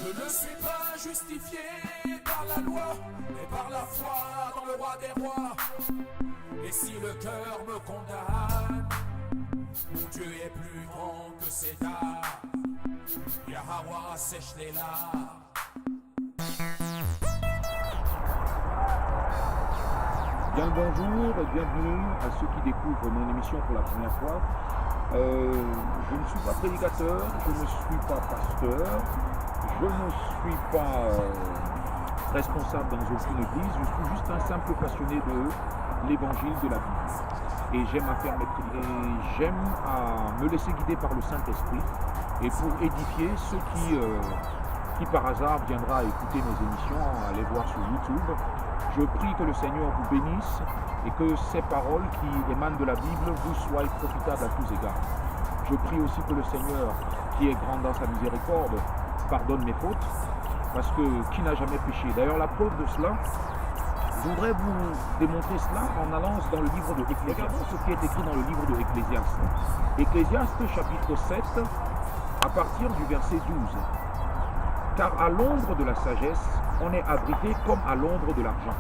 Je ne suis pas justifié par la loi, mais par la foi dans le roi des rois. Et si le cœur me condamne, mon Dieu est plus grand que ces dards. Yahweh sèche les larmes. Bien le bonjour et bienvenue à ceux qui découvrent mon émission pour la première fois. Je ne suis pas prédicateur, je ne suis pas pasteur, je ne suis pas responsable dans aucune église, je suis juste un simple passionné de l'évangile de la Bible. Et j'aime à me laisser guider par le Saint-Esprit et pour édifier ceux qui par hasard viendra écouter mes émissions, aller voir sur YouTube. Je prie que le Seigneur vous bénisse et que ces paroles qui émanent de la Bible vous soient profitables à tous égards. Je prie aussi que le Seigneur, qui est grand dans sa miséricorde, pardonne mes fautes, parce que qui n'a jamais péché? D'ailleurs, la preuve de cela, je voudrais vous démontrer cela en allant dans le livre de Ecclésiaste. Regardons ce qui est écrit dans le livre de Ecclésiaste. Ecclésiaste chapitre 7, à partir du verset 12. Car à l'ombre de la sagesse, on est abrité comme à l'ombre de l'argent.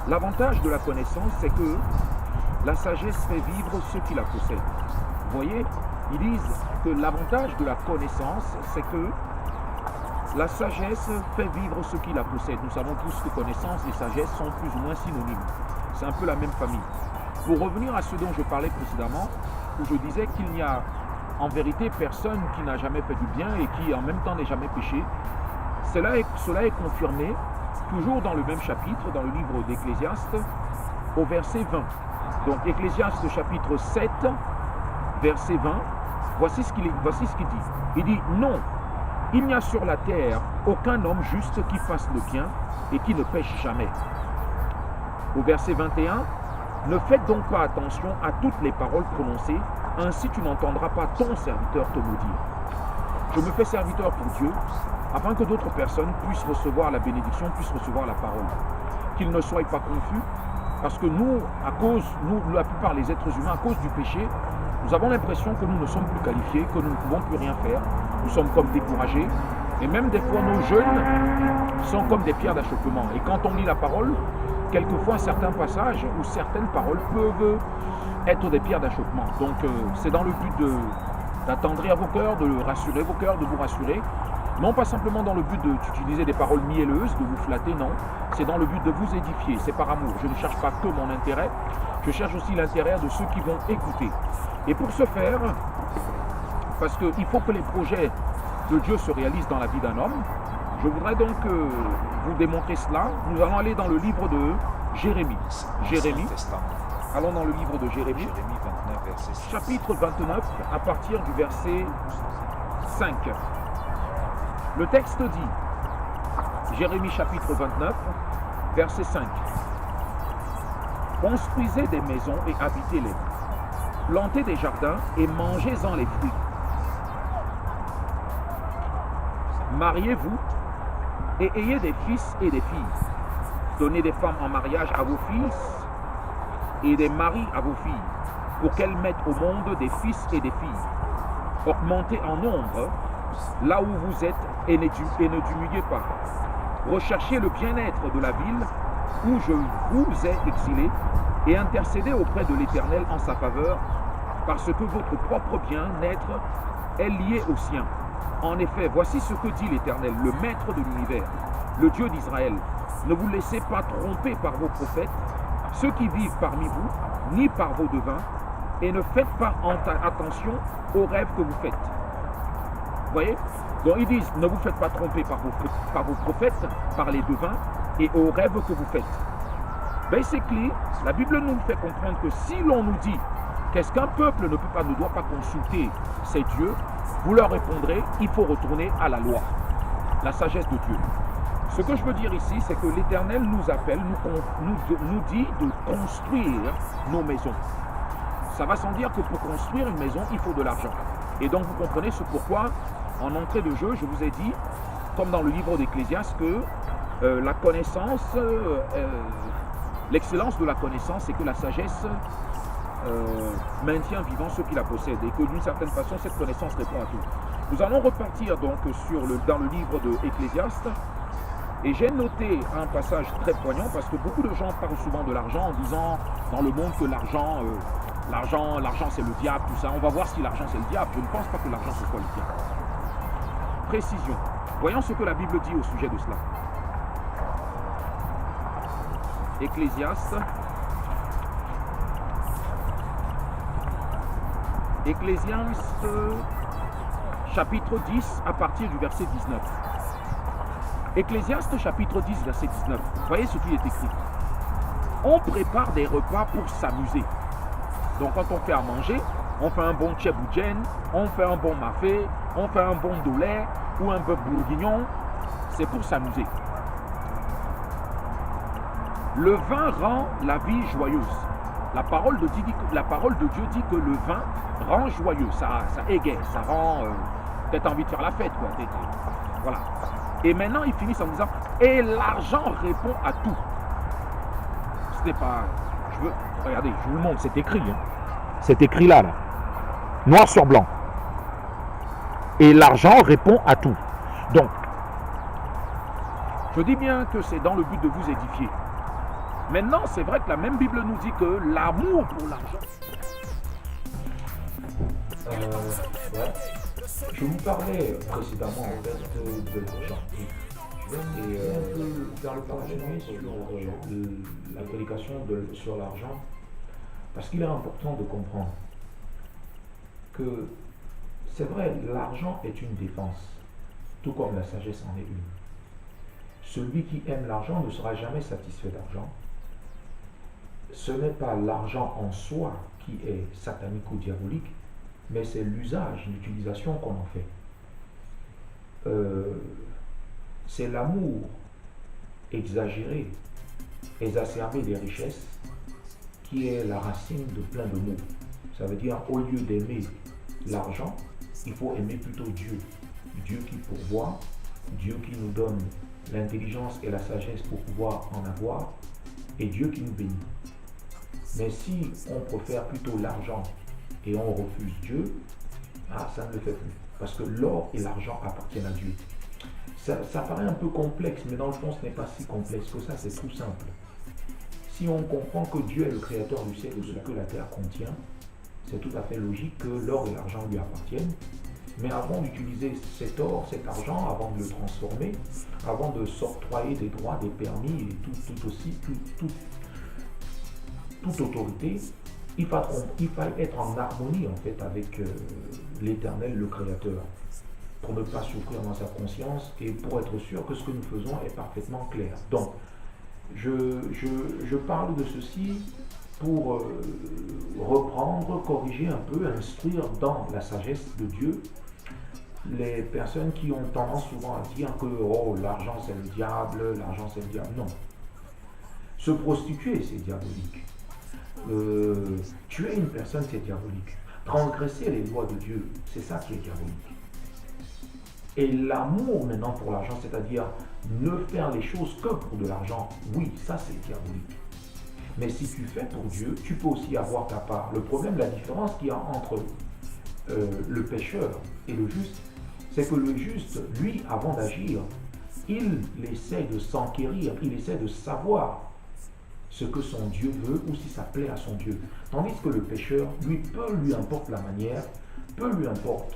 L'avantage de la connaissance, c'est que la sagesse fait vivre ceux qui la possèdent. Vous voyez, ils disent que l'avantage de la connaissance, c'est que la sagesse fait vivre ceux qui la possèdent. Nous savons tous que connaissance et sagesse sont plus ou moins synonymes. C'est un peu la même famille. Pour revenir à ce dont je parlais précédemment, où je disais qu'il n'y a en vérité personne qui n'a jamais fait du bien et qui en même temps n'est jamais péché, cela est confirmé toujours dans le même chapitre, dans le livre d'Ecclésiaste, au verset 20. Donc Ecclésiaste chapitre 7, verset 20, voici ce qu'il dit. Il dit, non, il n'y a sur la terre aucun homme juste qui fasse le bien et qui ne pêche jamais. Au verset 21, ne faites donc pas attention à toutes les paroles prononcées, ainsi tu n'entendras pas ton serviteur te maudire. Je me fais serviteur pour Dieu, afin que d'autres personnes puissent recevoir la bénédiction, puissent recevoir la parole. Qu'ils ne soient pas confus, parce que nous, la plupart des êtres humains, à cause du péché, nous avons l'impression que nous ne sommes plus qualifiés, que nous ne pouvons plus rien faire. Nous sommes comme découragés, et même des fois nos jeunes sont comme des pierres d'achoppement. Et quand on lit la parole, quelquefois certains passages ou certaines paroles peuvent être des pierres d'achoppement. Donc c'est dans le but d'attendrir vos cœurs, de rassurer vos cœurs, de vous rassurer. Non pas simplement dans le but d'utiliser des paroles mielleuses, de vous flatter, non. C'est dans le but de vous édifier, c'est par amour. Je ne cherche pas que mon intérêt, je cherche aussi l'intérêt de ceux qui vont écouter. Et pour ce faire, parce qu'il faut que les projets de Dieu se réalisent dans la vie d'un homme, je voudrais donc vous démontrer cela. Nous allons aller dans le livre de Jérémie. Allons dans le livre de Jérémie, 29, verset 6. chapitre 29, à partir du verset 5. Le texte dit, Jérémie chapitre 29, verset 5. Construisez des maisons et habitez-les. Plantez des jardins et mangez-en les fruits. Mariez-vous et ayez des fils et des filles. Donnez des femmes en mariage à vos fils et des maris à vos filles, pour qu'elles mettent au monde des fils et des filles. Augmentez en nombre là où vous êtes et ne diminuez pas. Recherchez le bien-être de la ville où je vous ai exilé et intercédez auprès de l'Éternel en sa faveur, parce que votre propre bien-être est lié au sien. En effet, voici ce que dit l'Éternel, le Maître de l'univers, le Dieu d'Israël. Ne vous laissez pas tromper par vos prophètes, ceux qui vivent parmi vous, ni par vos devins, et ne faites pas attention aux rêves que vous faites. Vous voyez? Donc ils disent, ne vous faites pas tromper par vos prophètes, par les devins, et aux rêves que vous faites. Basically, la Bible nous fait comprendre que si l'on nous dit qu'est-ce qu'un peuple ne doit pas consulter ses dieux, vous leur répondrez, il faut retourner à la loi, la sagesse de Dieu. Ce que je veux dire ici, c'est que l'Éternel nous appelle, nous dit de construire nos maisons. Ça va sans dire que pour construire une maison, il faut de l'argent. Et donc vous comprenez ce pourquoi, en entrée de jeu, je vous ai dit, comme dans le livre d'Ecclésiaste, que la connaissance, l'excellence de la connaissance, c'est que la sagesse maintient vivant ceux qui la possèdent et que d'une certaine façon cette connaissance répond à tout. Nous allons repartir donc dans le livre de Ecclésiaste et j'ai noté un passage très poignant parce que beaucoup de gens parlent souvent de l'argent en disant dans le monde que l'argent c'est le diable, tout ça. On va voir si l'argent c'est le diable. Je ne pense pas que l'argent ce soit le diable. Précision. Voyons ce que la Bible dit au sujet de cela. Ecclésiaste chapitre 10 à partir du verset 19. Ecclésiaste chapitre 10 verset 19. Voyez ce qui est écrit. On prépare des repas pour s'amuser. Donc quand on fait à manger, on fait un bon tchèboudjen, on fait un bon mafé, on fait un bon doulet ou un bœuf bourguignon. C'est pour s'amuser. Le vin rend la vie joyeuse. La parole de Dieu dit que le vin rend joyeux, ça égaye, ça rend peut-être envie de faire la fête, quoi. Voilà. Et maintenant, ils finissent en disant et l'argent répond à tout. Ce n'est pas. Regardez, je vous le montre, c'est écrit. Hein. C'est écrit là, noir sur blanc. Et l'argent répond à tout. Donc, je dis bien que c'est dans le but de vous édifier. Maintenant, c'est vrai que la même Bible nous dit que l'amour pour l'argent. Ouais. Je vous parlais précédemment en fait de l'argent. Et faire le continuer sur la prédication sur l'argent, parce qu'il est important de comprendre que c'est vrai, l'argent est une défense, tout comme la sagesse en est une. Celui qui aime l'argent ne sera jamais satisfait d'argent. Ce n'est pas l'argent en soi qui est satanique ou diabolique, mais c'est l'usage, l'utilisation qu'on en fait. C'est l'amour exagéré, exacerbé des richesses qui est la racine de plein de maux. Ça veut dire, au lieu d'aimer l'argent, il faut aimer plutôt Dieu. Dieu qui pourvoit, Dieu qui nous donne l'intelligence et la sagesse pour pouvoir en avoir, et Dieu qui nous bénit. Mais si on préfère plutôt l'argent et on refuse Dieu, ça ne le fait plus. Parce que l'or et l'argent appartiennent à Dieu. Ça paraît un peu complexe, mais dans le fond, ce n'est pas si complexe que ça, c'est tout simple. Si on comprend que Dieu est le créateur du ciel et de ce que la terre contient, c'est tout à fait logique que l'or et l'argent lui appartiennent. Mais avant d'utiliser cet or, cet argent, avant de le transformer, avant de s'octroyer des droits, des permis et toute autorité, il faut être en harmonie en fait avec l'Éternel, le Créateur, pour ne pas souffrir dans sa conscience et pour être sûr que ce que nous faisons est parfaitement clair. Donc, je parle de ceci pour reprendre, corriger un peu, instruire dans la sagesse de Dieu les personnes qui ont tendance souvent à dire que l'argent c'est le diable, l'argent c'est le diable. Non. Se prostituer, c'est diabolique. Tuer une personne, c'est diabolique. Transgresser les lois de Dieu, c'est ça qui est diabolique. Et l'amour maintenant pour l'argent, c'est-à-dire ne faire les choses que pour de l'argent, oui, ça c'est diabolique. Mais si tu fais pour Dieu, tu peux aussi avoir ta part. Le problème, la différence qu'il y a entre le pécheur et le juste, c'est que le juste, lui, avant d'agir, il essaie de s'enquérir, il essaie de savoir ce que son Dieu veut ou si ça plaît à son Dieu. Tandis que le pécheur, lui importe la manière, peu lui importe.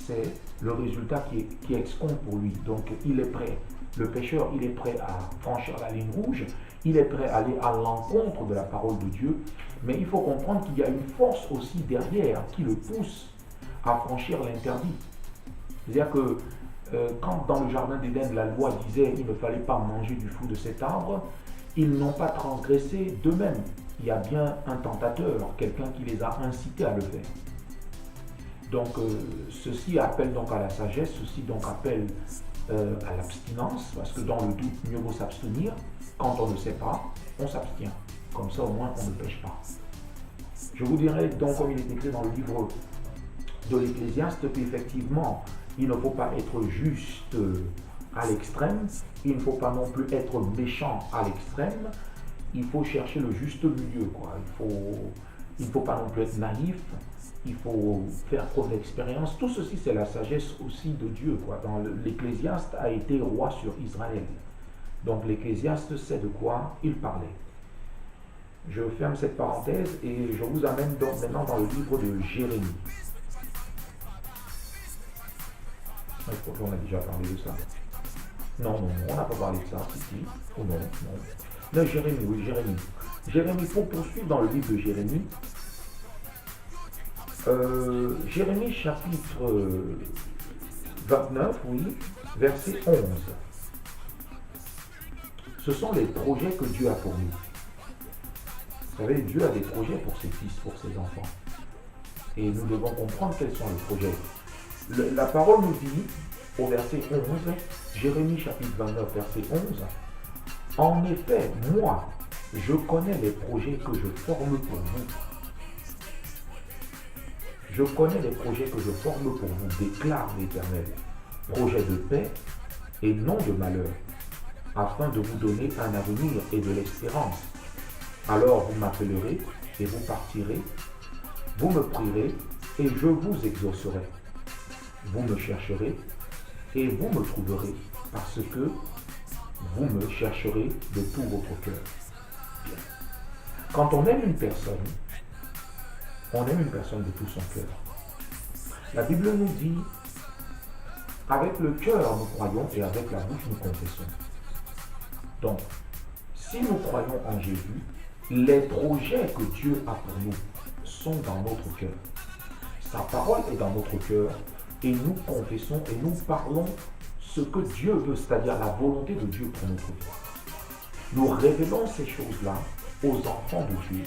C'est le résultat qui excombe pour lui. Donc il est prêt. Le pécheur, il est prêt à franchir la ligne rouge, il est prêt à aller à l'encontre de la parole de Dieu, mais il faut comprendre qu'il y a une force aussi derrière qui le pousse à franchir l'interdit. C'est-à-dire que quand dans le jardin d'Éden, la loi disait qu'il ne fallait pas manger du fruit de cet arbre, ils n'ont pas transgressé d'eux-mêmes. Il y a bien un tentateur, quelqu'un qui les a incités à le faire. Donc ceci appelle donc à la sagesse, ceci donc appelle à l'abstinence, parce que dans le doute, mieux vaut s'abstenir. Quand on ne sait pas, on s'abstient. Comme ça, au moins, on ne pêche pas. Je vous dirais donc, comme il est écrit dans le livre de l'Ecclésiaste, qu'effectivement, il ne faut pas être juste à l'extrême, il ne faut pas non plus être méchant à l'extrême, il faut chercher le juste milieu, quoi. Il faut il ne faut pas non plus être naïf, il faut faire preuve d'expérience. Tout ceci, c'est la sagesse aussi de Dieu, quoi. L'Ecclésiaste a été roi sur Israël. Donc l'Ecclésiaste sait de quoi il parlait. Je ferme cette parenthèse et je vous amène donc maintenant dans le livre de Jérémie. Je crois qu'on a déjà parlé de ça. Non, on n'a pas parlé de ça, si. Oh non. Non, Jérémie, oui, Jérémie. Jérémie, pour poursuivre dans le livre de Jérémie, Jérémie chapitre 29, oui, verset 11. Ce sont les projets que Dieu a pour nous. Vous savez, Dieu a des projets pour ses fils, pour ses enfants. Et nous devons comprendre quels sont les projets. La parole nous dit, au verset 11, Jérémie chapitre 29, verset 11, « En effet, moi, je connais les projets que je forme pour vous. Je connais les projets que je forme pour vous, déclare l'Éternel. Projets de paix et non de malheur, afin de vous donner un avenir et de l'espérance. Alors vous m'appellerez et vous partirez, vous me prierez et je vous exaucerai. Vous me chercherez et vous me trouverez, parce que vous me chercherez de tout votre cœur. » Bien. Quand on aime une personne de tout son cœur. La Bible nous dit, avec le cœur nous croyons et avec la bouche nous confessons. Donc, si nous croyons en Jésus, les projets que Dieu a pour nous sont dans notre cœur. Sa parole est dans notre cœur et nous confessons et nous parlons ce que Dieu veut, c'est-à-dire la volonté de Dieu pour notre vie. Nous révélons ces choses-là aux enfants de Dieu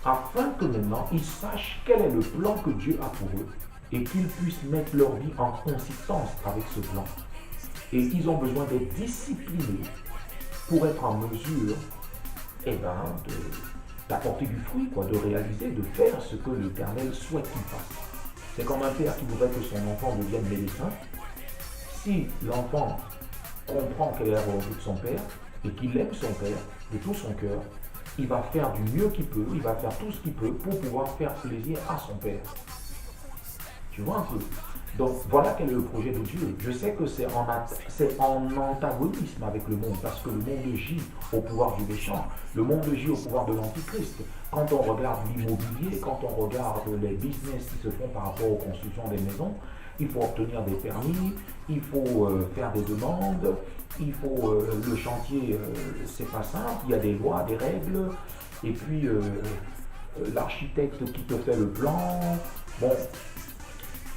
afin que maintenant ils sachent quel est le plan que Dieu a pour eux et qu'ils puissent mettre leur vie en consistance avec ce plan. Et ils ont besoin d'être disciplinés pour être en mesure d'apporter du fruit, de réaliser, de faire ce que l'Éternel souhaite qu'il fasse. C'est comme un père qui voudrait que son enfant devienne médecin. Si l'enfant comprend quelle est la volonté de son père et qu'il aime son père de tout son cœur, il va faire du mieux qu'il peut, il va faire tout ce qu'il peut pour pouvoir faire plaisir à son père. Tu vois un peu? Donc voilà quel est le projet de Dieu. Je sais que c'est en antagonisme avec le monde, parce que le monde gît au pouvoir du méchant, le monde gît au pouvoir de l'antichrist. Quand on regarde l'immobilier, quand on regarde les business qui se font par rapport aux constructions des maisons, il faut obtenir des permis, il faut faire des demandes, il faut le chantier, c'est pas simple, il y a des lois, des règles, et puis l'architecte qui te fait le plan. Bon,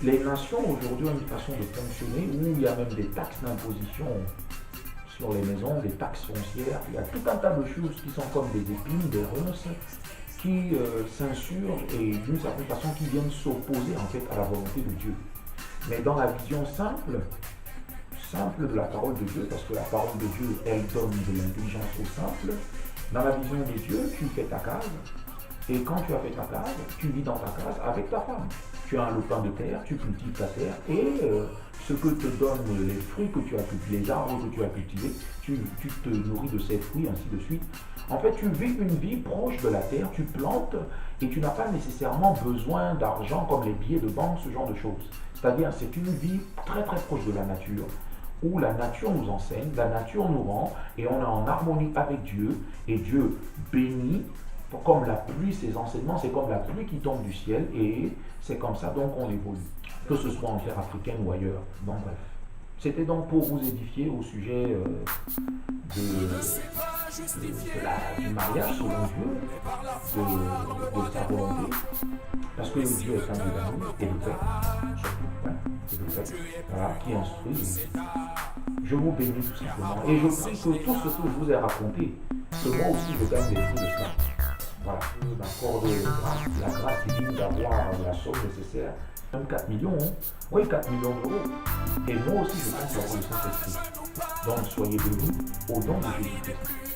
les nations aujourd'hui ont une façon de fonctionner où il y a même des taxes d'imposition sur les maisons, des taxes foncières, il y a tout un tas de choses qui sont comme des épines, des ronces, qui s'insurgent et d'une certaine façon qui viennent s'opposer en fait à la volonté de Dieu. Mais dans la vision simple de la parole de Dieu, parce que la parole de Dieu, elle donne de l'intelligence au simple, dans la vision de Dieu, tu fais ta case, et quand tu as fait ta case, tu vis dans ta case avec ta femme. Tu as un lopin de terre, tu cultives ta terre, et ce que te donnent les fruits que tu as cultivés, les arbres que tu as cultivés, tu te nourris de ces fruits, ainsi de suite. En fait, tu vis une vie proche de la terre, tu plantes, et tu n'as pas nécessairement besoin d'argent comme les billets de banque, ce genre de choses. C'est-à-dire, c'est une vie très très proche de la nature, où la nature nous enseigne, la nature nous rend, et on est en harmonie avec Dieu, et Dieu bénit, comme la pluie, ses enseignements, c'est comme la pluie qui tombe du ciel, et c'est comme ça donc on évolue, que ce soit en terre africaine ou ailleurs. Bon bref, c'était donc pour vous édifier au sujet du mariage selon Dieu, de sa volonté, parce que Dieu est un Dieu d'amour et de paix, surtout, et de paix, voilà, qui instruit. Je vous bénis tout simplement, et je prie que tout ce que je vous ai raconté, que moi aussi je gagne des fruits de cela. Voilà, m'accorder la grâce divine d'avoir la somme nécessaire, même 4 millions, oui 4 millions d'euros. Et moi aussi je pense avoir le Saint-Esprit. Donc soyez bénis au nom de Jésus-Christ.